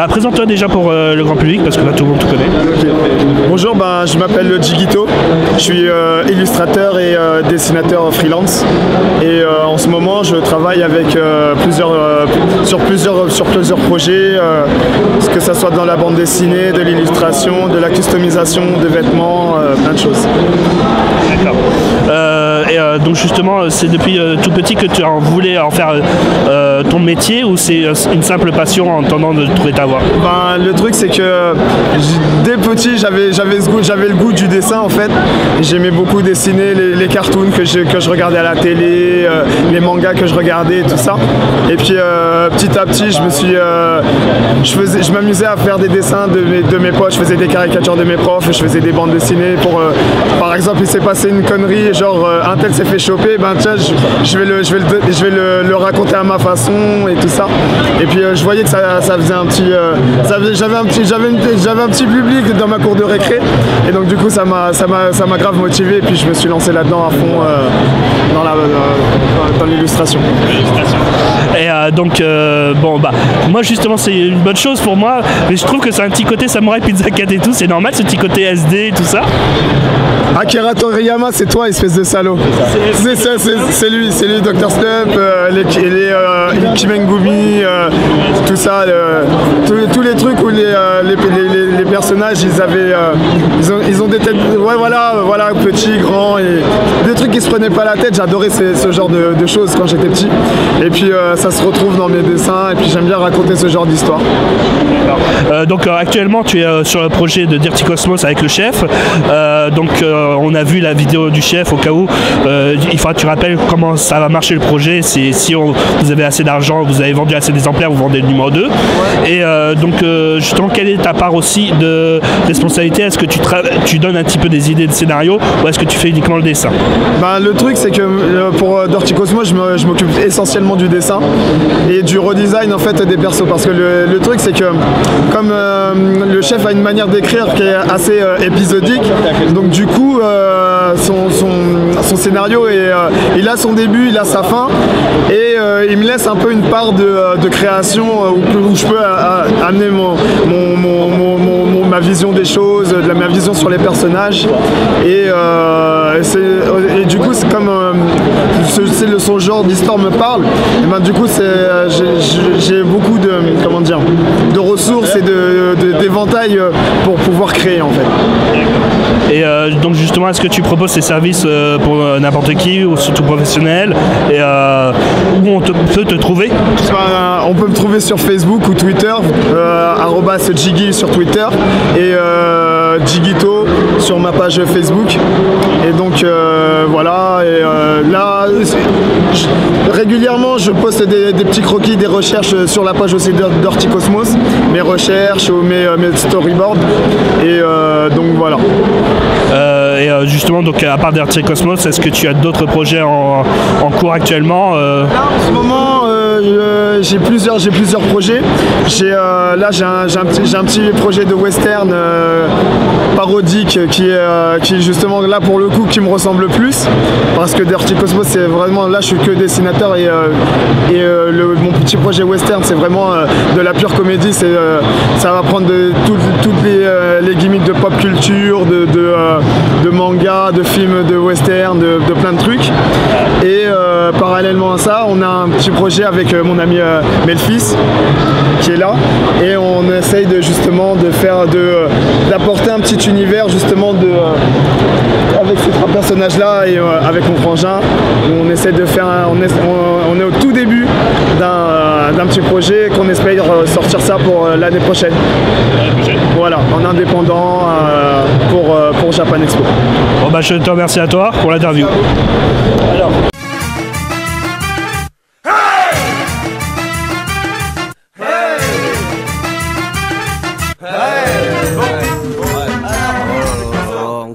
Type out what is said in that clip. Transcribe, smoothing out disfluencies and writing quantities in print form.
Bah, présente-toi déjà pour le grand public parce que là tout le monde te connaît. Okay. Bonjour, je m'appelle Jigito, je suis illustrateur et dessinateur freelance et en ce moment je travaille avec sur plusieurs projets, que ce soit dans la bande dessinée, de l'illustration, de la customisation de vêtements, plein de choses. D'accord. Donc justement, c'est depuis tout petit que tu voulais en faire ton métier ou c'est une simple passion en attendant de trouver ta voie? Le truc c'est que dès petit j'avais le goût du dessin en fait. J'aimais beaucoup dessiner les cartoons que je regardais à la télé, les mangas que je regardais, tout ça. Et puis petit à petit je m'amusais à faire des dessins de mes potes, je faisais des caricatures de mes profs, je faisais des bandes dessinées pour par exemple il s'est passé une connerie genre un tel s'est fait choper, tiens je vais le raconter à ma façon et tout ça. Et puis je voyais que ça faisait un petit j'avais un petit public dans ma cour de récré et donc du coup ça m'a grave motivé et puis je me suis lancé là-dedans à fond dans l'illustration. Et donc moi justement c'est une bonne chose pour moi, mais je trouve que c'est un petit côté Samurai Pizza 4 et tout, c'est normal ce petit côté SD et tout ça. Akira Toriyama, c'est toi, espèce de salaud. C'est lui, Dr. Slump, les Kimengumi, tout ça, tous les trucs où les personnages, ils ont des têtes, ouais, voilà, petits, grands, et des trucs qui se prenaient pas la tête. J'adorais ce genre de choses quand j'étais petit. Et puis ça se retrouve dans mes dessins, et puis j'aime bien raconter ce genre d'histoire. Donc actuellement, tu es sur le projet de Dirty Cosmos avec le chef. On a vu la vidéo du chef au cas où. Il faudra que tu rappelles comment ça va marcher le projet. Si vous avez assez d'argent, vous avez vendu assez d'exemplaires, vous vendez le numéro 2. Et justement, quelle est ta part aussi de responsabilité? Est-ce que tu donnes un petit peu des idées de scénario ou est-ce que tu fais uniquement le dessin? Le truc c'est que pour Dirty Cosmos, je m'occupe essentiellement du dessin et du redesign en fait des persos parce que le truc c'est que comme le chef a une manière d'écrire qui est assez épisodique, donc du coup son scénario il a son début, il a sa fin et il me laisse un peu une part de création où je peux amener ma vision des choses, ma vision sur les personnages et du coup c'est comme son genre d'histoire me parle et du coup j'ai beaucoup de ressources et d'éventail pour pouvoir créer en fait. Et donc justement, est-ce que tu proposes ces services pour n'importe qui ou surtout professionnel et où on peut te trouver? On peut me trouver sur Facebook ou Twitter, @Jiggy sur Twitter et Jigito sur ma page Facebook. Et donc voilà, et là régulièrement je poste des petits croquis, des recherches sur la page aussi de Dirty Cosmos, mes recherches ou mes storyboards et donc voilà. Et justement, donc à part Dirty Cosmos, est-ce que tu as d'autres projets en cours actuellement? Là, en ce moment, j'ai plusieurs projets. J'ai un petit projet de western parodique qui est justement là pour le coup qui me ressemble le plus parce que Dirty Cosmos c'est vraiment là je suis que dessinateur et mon petit projet western c'est vraiment de la pure comédie, ça va prendre toutes les gimmicks de pop culture, de manga, de films, de western, de plein de trucs et parallèlement à ça on a un petit projet avec mon ami Melfis qui est là et on essaye d'apporter un petit univers justement avec ces trois personnages là et avec mon frangin on essaie de faire on est au tout début d'un petit projet qu'on espère sortir ça pour l'année prochaine. Voilà, en indépendant pour Japan Expo. Bon je te remercie à toi pour l'interview. Alors